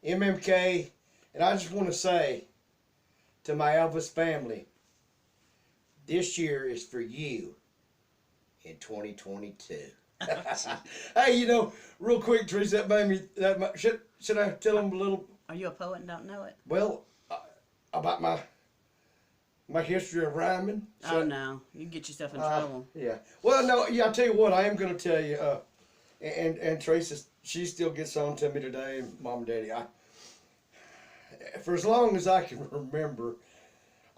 MMK, and I just want to say to my Elvis family, this year is for you in 2022. Hey, real quick, Teresa, that made me. Should I tell them a little? Are you a poet and don't know it? Well, about my history of rhyming. Oh no, you get yourself in trouble. Yeah. Well, no. Yeah, I'll tell you what. I am going to tell you. And Teresa, she still gets on to me today. Mom and Daddy, for as long as I can remember,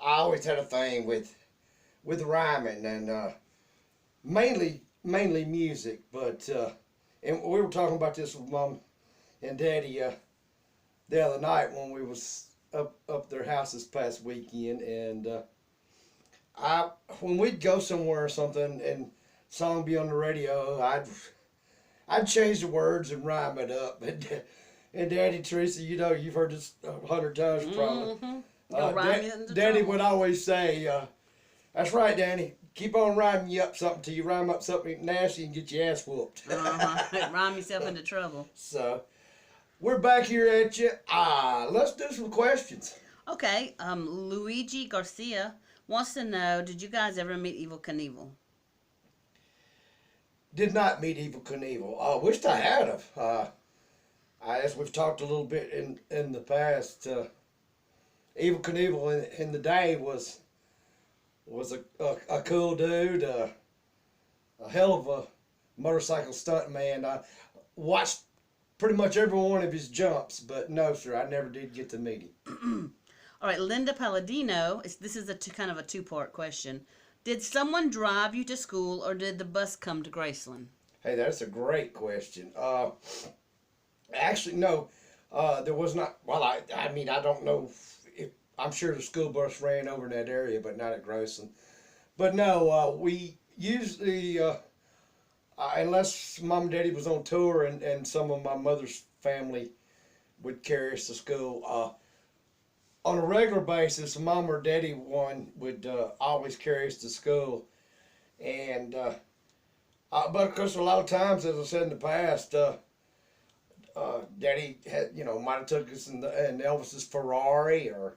I always had a thing with rhyming and mainly music. But and we were talking about this with Mom and Daddy the other night when we was up their house this past weekend, and when we'd go somewhere or something and song be on the radio, I'd change the words and rhyme it up. And Daddy, Teresa, you've heard this 100 times probably. Mm-hmm. Daddy would always say, "That's right, Danny. Keep on rhyming you up something till you rhyme up something nasty and get your ass whooped." Rhyme yourself into trouble. So, we're back here at you. Let's do some questions. Okay, Luigi Garcia wants to know, did you guys ever meet Evel Knievel? Did not meet Evel Knievel. Wished I had have. As we've talked a little bit in the past, Evel Knievel in the day was a cool dude, a hell of a motorcycle stunt man. I watched pretty much every one of his jumps, but no, sir, I never did get to meet him. All right, Linda Palladino, this is kind of a two-part question. Did someone drive you to school, or did the bus come to Graceland? Hey, that's a great question. Actually, no, there was not. Well, I mean, I don't know if I'm sure the school bus ran over in that area, but not at Graceland. But no, we usually, unless Mom and Daddy was on tour and some of my mother's family would carry us to school, on a regular basis, Mom or Daddy one would always carry us to school. And, but of course, a lot of times, as I said in the past, Daddy had, might have took us in Elvis's Ferrari or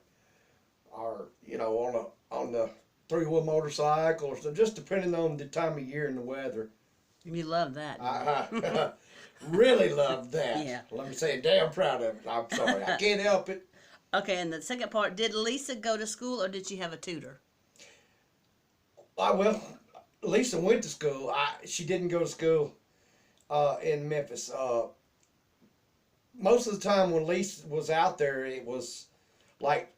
on the three-wheel motorcycle or so, just depending on the time of year and the weather. You love that. I really love that. Yeah. Let me say, damn proud of it. I'm sorry, I can't help it. Okay, and the second part, did Lisa go to school or did she have a tutor? Well, Lisa went to school. She didn't go to school in Memphis. Most of the time when Lisa was out there, it was like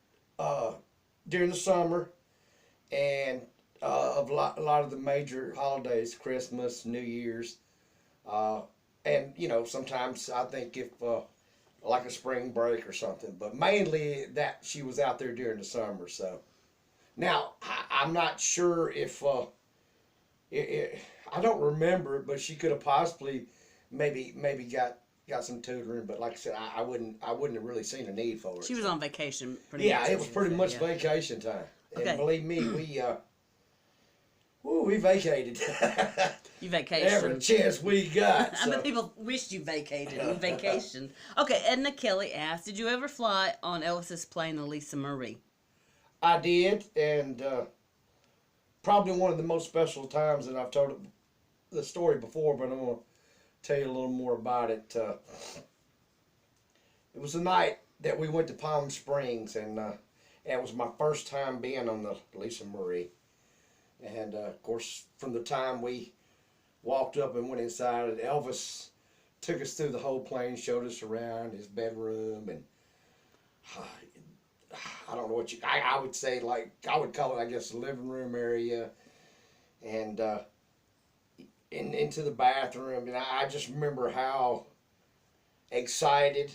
during the summer and a lot of the major holidays, Christmas, New Year's, and sometimes I think if like a spring break or something, but mainly that she was out there during the summer. So now I'm not sure if I don't remember it, but she could have possibly maybe got some tutoring, but like I said, I wouldn't have really seen a need for it. She was on vacation. Yeah, it was pretty much vacation time. Okay. And believe me, we vacated. You vacationed. Every chance we got. I bet people wished you vacated. You vacationed. Okay, Edna Kelly asked, did you ever fly on Elvis's plane, the Lisa Marie? I did, and probably one of the most special times, and I've told the story before, but I'm going to tell you a little more about it. It was the night that we went to Palm Springs, and it was my first time being on the Lisa Marie. And of course, from the time we walked up and went inside, Elvis took us through the whole plane, showed us around his bedroom, and I don't know what I would say, like, I would call it, I guess, the living room area, and into the bathroom. And I just remember how excited,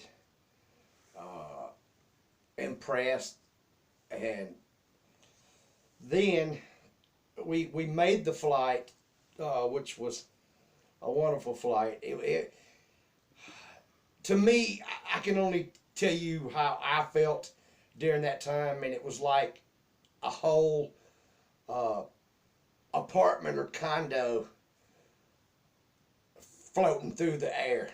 impressed, and then we made the flight, which was a wonderful flight. To me, I can only tell you how I felt during that time, and it was like a whole apartment or condo floating through the air.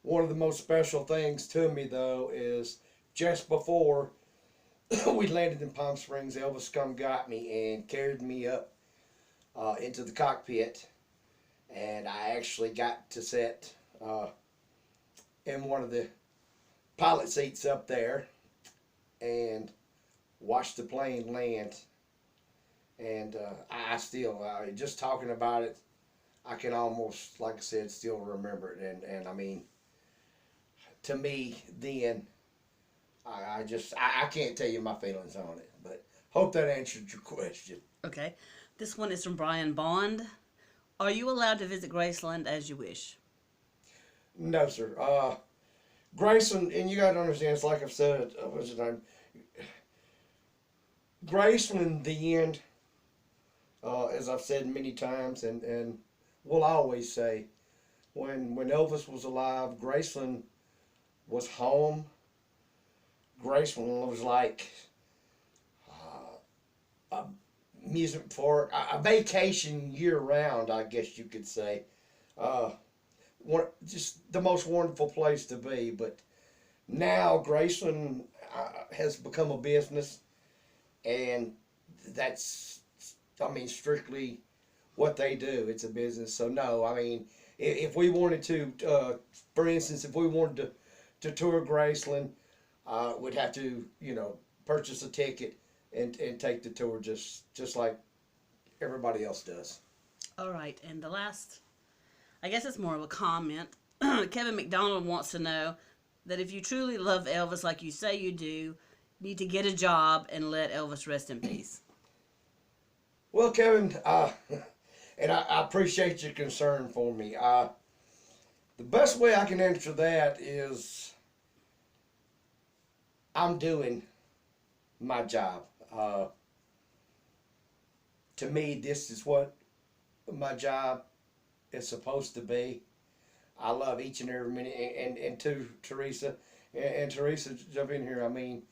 one of the most special things to me, though, is just before we landed in Palm Springs, Elvis come got me and carried me up into the cockpit, and I actually got to sit in one of the pilot seats up there and watch the plane land. And I still, just talking about it, I can almost, like I said, still remember it. And I mean, to me, then, I can't tell you my feelings on it. But hope that answered your question. Okay. This one is from Brian Bond. Are you allowed to visit Graceland as you wish? No, sir. Graceland, and you got to understand, it's like I've said, what's his name? Graceland, the end, as I've said many times, and will always say, when Elvis was alive, Graceland was home. Graceland was like a amusement park, a vacation year round, I guess you could say. Just the most wonderful place to be. But now Graceland has become a business, and that's, I mean, strictly what they do. It's a business. So no, I mean, if we wanted to, for instance, if we wanted to tour Graceland, we'd have to, purchase a ticket and take the tour just like everybody else does. All right, and the last, I guess it's more of a comment. Kevin McDonald wants to know that if you truly love Elvis like you say you do, you need to get a job and let Elvis rest in peace. Well, Kevin, and I appreciate your concern for me. The best way I can answer that is I'm doing my job. To me, this is what my job is supposed to be. I love each and every minute, and to Teresa, and Teresa, jump in here. I mean,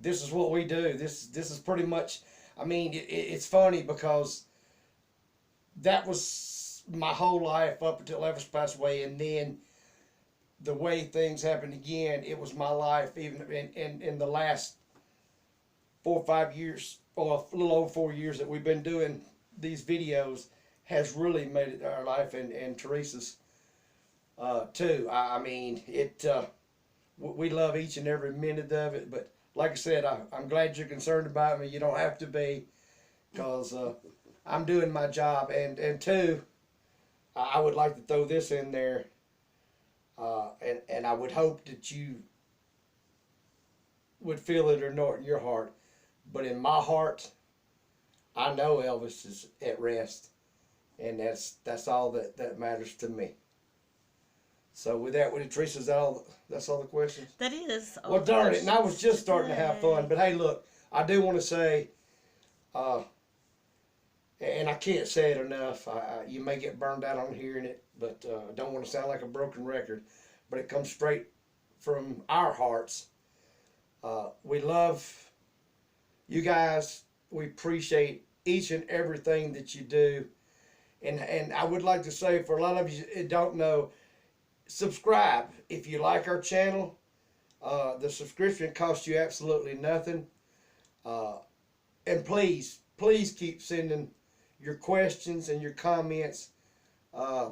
this is what we do. This is pretty much, I mean, it's funny because that was my whole life up until Elvis passed away, and then the way things happened again, it was my life even in the last 4 or 5 years, or a little over 4 years that we've been doing these videos, has really made it our life, and Teresa's too. I mean, we love each and every minute of it, but like I said, I'm glad you're concerned about me. You don't have to be, because I'm doing my job. And two, I would like to throw this in there, and I would hope that you would feel it or not in your heart, but in my heart, I know Elvis is at rest, and that's all that matters to me. So with that, Teresa, that's all the questions? That is. Well, darn it, and I was just starting to have fun. But hey, look, I do want to say, and I can't say it enough, you may get burned out on hearing it, but I don't want to sound like a broken record, but it comes straight from our hearts. We love you guys. We appreciate each and everything that you do. And I would like to say, for a lot of you that don't know, subscribe if you like our channel. The subscription costs you absolutely nothing. And please keep sending your questions and your comments.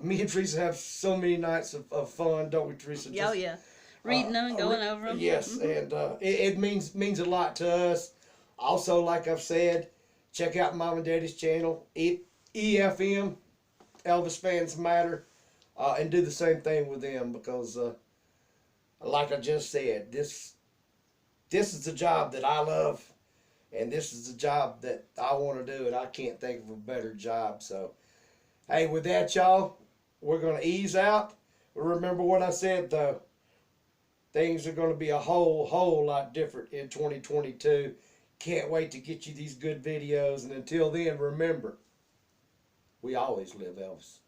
Me and Teresa have so many nights of fun, don't we, Teresa? Oh, yeah. Reading them and going over them. Yes, and it means a lot to us. Also, like I've said, check out Mom and Daddy's channel, EFM, Elvis Fans Matter. And do the same thing with them, because like I just said, this is the job that I love, and this is the job that I want to do, and I can't think of a better job. So hey, with that, y'all, we're going to ease out. Remember what I said, though, things are going to be a whole lot different in 2022. Can't wait to get you these good videos, and until then, remember, we always live Elvis.